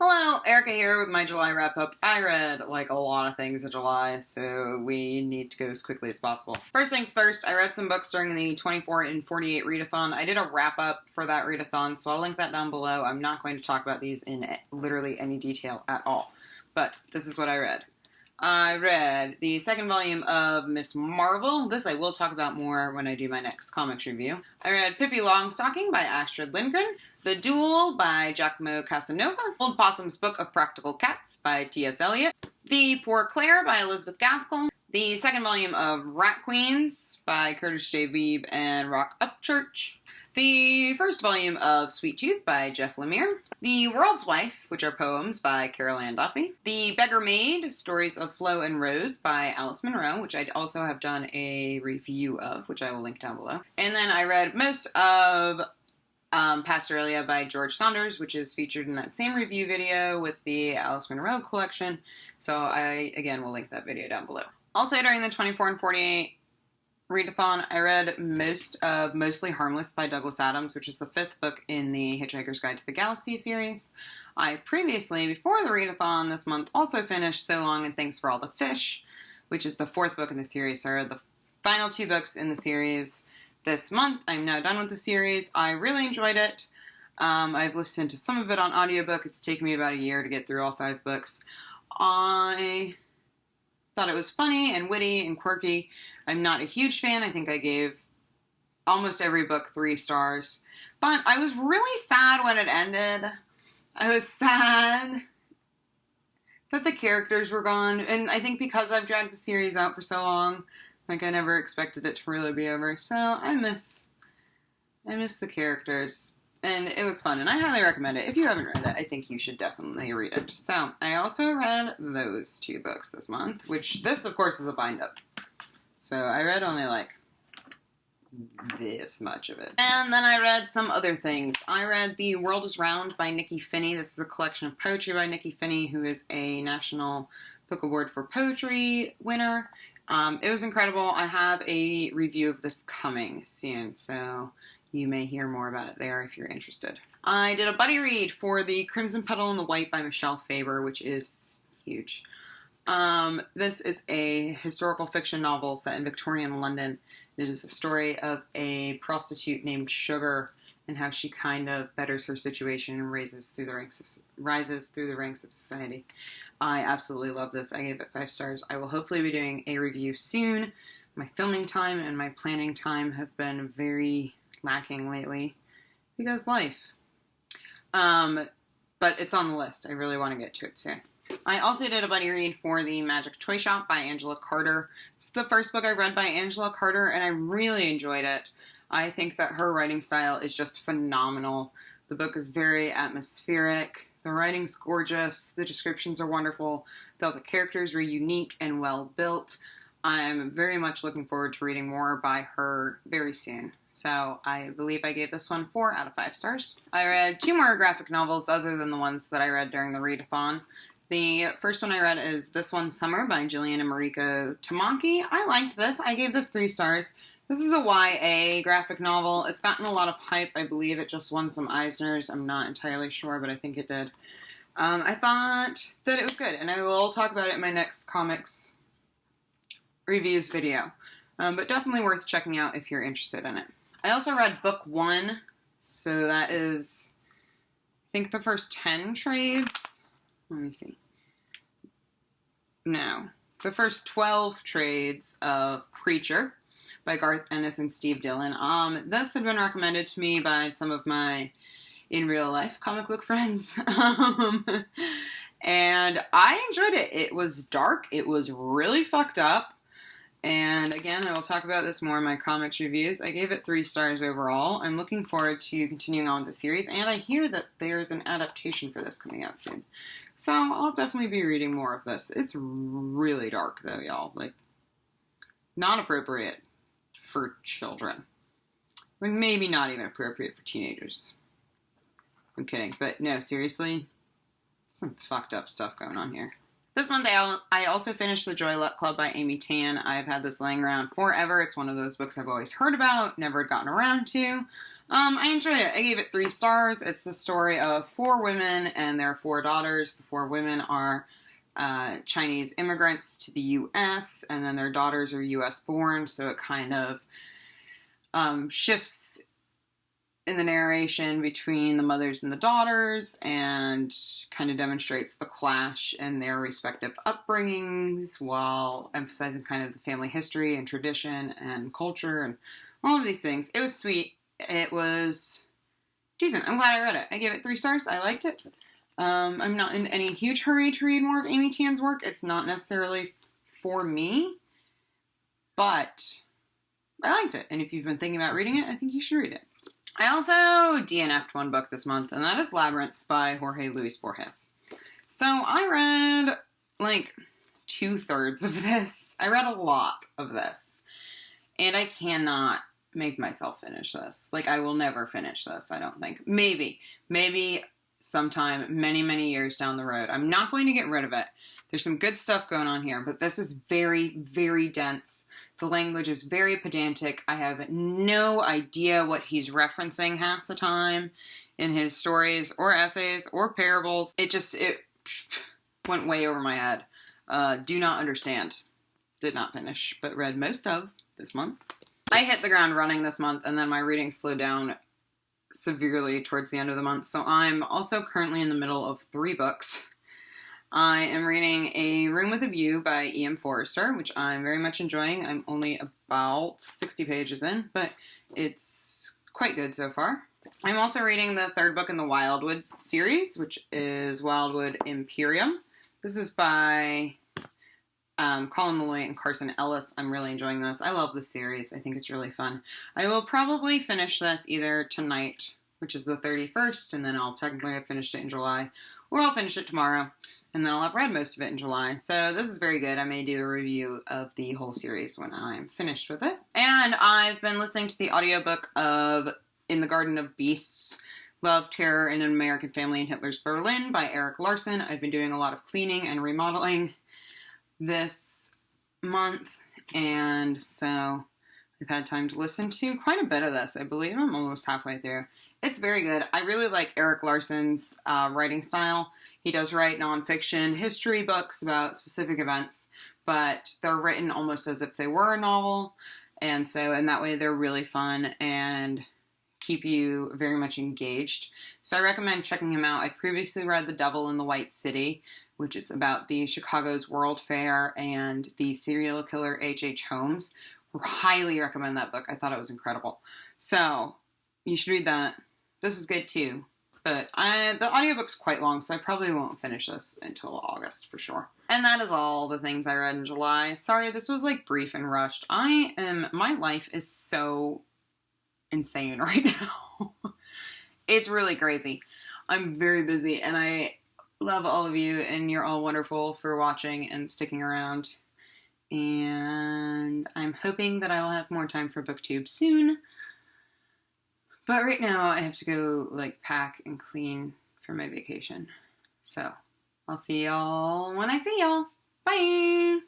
Hello, Erica here with my July wrap-up. I read, a lot of things in July, so we need to go as quickly as possible. First things first, I read some books during the 24 and 48 readathon. I did a wrap-up for that readathon, so I'll link that down below. I'm not going to talk about these in literally any detail at all, but this is what I read. I read the second volume of Miss Marvel. This I will talk about more when I do my next comics review. I read Pippi Longstocking by Astrid Lindgren. The Duel by Giacomo Casanova. Old Possum's Book of Practical Cats by T.S. Eliot. The Poor Clare by Elizabeth Gaskell. The second volume of Rat Queens by Curtis J. Veeb and Rock Upchurch. The first volume of Sweet Tooth by Jeff Lemire. The World's Wife, which are poems by Carol Ann Duffy. The Beggar Maid, Stories of Flo and Rose by Alice Munro, which I also have done a review of, which I will link down below. And then I read most of Pastoralia by George Saunders, which is featured in that same review video with the Alice Munro collection. So I, again, will link that video down below. Also, during the 24 and 48 readathon, I read most of Mostly Harmless by Douglas Adams, which is the fifth book in the Hitchhiker's Guide to the Galaxy series. I previously, before the readathon this month, also finished So Long and Thanks for All the Fish, which is the fourth book in the series. So I read the final two books in the series this month. I'm now done with the series. I really enjoyed it. I've listened to some of it on audiobook. It's taken me about a year to get through all 5 books. I thought it was funny and witty and quirky. I'm not a huge fan. I think I gave almost every book 3 stars. But I was really sad when it ended. I was sad that the characters were gone. And I think because I've dragged the series out for so long, I never expected it to really be over. So I miss the characters. And it was fun. And I highly recommend it. If you haven't read it, I think you should definitely read it. So I also read those 2 books this month, which this, of course, is a bind-up. So I read only this much of it. And then I read some other things. I read The World is Round by Nikky Finney. This is a collection of poetry by Nikky Finney, who is a National Book Award for Poetry winner. It was incredible. I have a review of this coming soon, so you may hear more about it there if you're interested. I did a buddy read for The Crimson Petal and the White by Michelle Faber, which is huge. This is a historical fiction novel set in Victorian London. It is a story of a prostitute named Sugar and how she kind of betters her situation and rises through the ranks of society. I absolutely love this. I gave it 5 stars. I will hopefully be doing a review soon. My filming time and my planning time have been very lacking lately because life. But it's on the list. I really want to get to it soon. I also did a buddy read for The Magic Toy Shop by Angela Carter. This is the first book I read by Angela Carter, and I really enjoyed it. I think that her writing style is just phenomenal. The book is very atmospheric. The writing's gorgeous. The descriptions are wonderful. The characters are unique and well built. I'm very much looking forward to reading more by her very soon. So I believe I gave this one 4 out of 5 stars. I read 2 more graphic novels other than the ones that I read during the readathon. The first one I read is This One Summer by Jillian and Mariko Tamaki. I liked this. I gave this 3 stars. This is a YA graphic novel. It's gotten a lot of hype. I believe it just won some Eisners. I'm not entirely sure, but I think it did. I thought that it was good, and I will talk about it in my next comics reviews video. But definitely worth checking out if you're interested in it. I also read book 1, so that is, I think, the first 10 trades. Let me see. No. The first 12 trades of Preacher by Garth Ennis and Steve Dillon. This had been recommended to me by some of my in real life comic book friends. And I enjoyed it. It was dark. It was really fucked up. And again, I will talk about this more in my comics reviews. I gave it 3 stars overall. I'm looking forward to continuing on with the series, and I hear that there's an adaptation for this coming out soon. So I'll definitely be reading more of this. It's really dark, though, y'all. Not appropriate for children. Maybe not even appropriate for teenagers. I'm kidding, but no, seriously, some fucked up stuff going on here. This month, I also finished The Joy Luck Club by Amy Tan. I've had this laying around forever. It's one of those books I've always heard about, never gotten around to. I enjoyed it. I gave it 3 stars. It's the story of 4 women and their 4 daughters. The 4 women are Chinese immigrants to the U.S., and then their daughters are U.S. born, so it kind of shifts in the narration between the mothers and the daughters and kind of demonstrates the clash in their respective upbringings while emphasizing kind of the family history and tradition and culture and all of these things. It was sweet. It was decent. I'm glad I read it. I gave it 3 stars. I liked it. I'm not in any huge hurry to read more of Amy Tan's work. It's not necessarily for me, but I liked it. And if you've been thinking about reading it, I think you should read it. I also DNF'd one book this month, and that is Labyrinths by Jorge Luis Borges. So I read, like, 2/3 of this. I read a lot of this. And I cannot make myself finish this. Like, I will never finish this, I don't think. Maybe sometime many, many years down the road. I'm not going to get rid of it. There's some good stuff going on here, but this is very, very dense. The language is very pedantic. I have no idea what he's referencing half the time in his stories or essays or parables. It went way over my head. Do not understand. Did not finish, but read most of this month. I hit the ground running this month, and then my reading slowed down severely towards the end of the month. So I'm also currently in the middle of 3 books. I am reading A Room with a View by E.M. Forrester, which I'm very much enjoying. I'm only about 60 pages in, but it's quite good so far. I'm also reading the 3rd book in the Wildwood series, which is Wildwood Imperium. This is by Colin Meloy and Carson Ellis. I'm really enjoying this. I love this series. I think it's really fun. I will probably finish this either tonight, which is the 31st, and then I'll technically have finished it in July, or I'll finish it tomorrow, and then I'll have read most of it in July. So this is very good. I may do a review of the whole series when I'm finished with it. And I've been listening to the audiobook of In the Garden of Beasts, Love, Terror, in an American Family in Hitler's Berlin by Erik Larson. I've been doing a lot of cleaning and remodeling this month, and so I've had time to listen to quite a bit of this. I believe I'm almost halfway through. It's very good. I really like Erik Larson's writing style. He does write nonfiction history books about specific events, but they're written almost as if they were a novel, and so in that way they're really fun and keep you very much engaged. So I recommend checking him out. I've previously read The Devil in the White City, which is about the Chicago's World Fair and the serial killer H.H. Holmes. Highly recommend that book. I thought it was incredible. So you should read that. This is good too. But the audiobook's quite long, so I probably won't finish this until August for sure. And that is all the things I read in July. Sorry, this was like brief and rushed. My life is so insane right now. It's really crazy. I'm very busy, and I love all of you, and you're all wonderful for watching and sticking around. And I'm hoping that I will have more time for BookTube soon. But right now, I have to go, pack and clean for my vacation. So, I'll see y'all when I see y'all. Bye!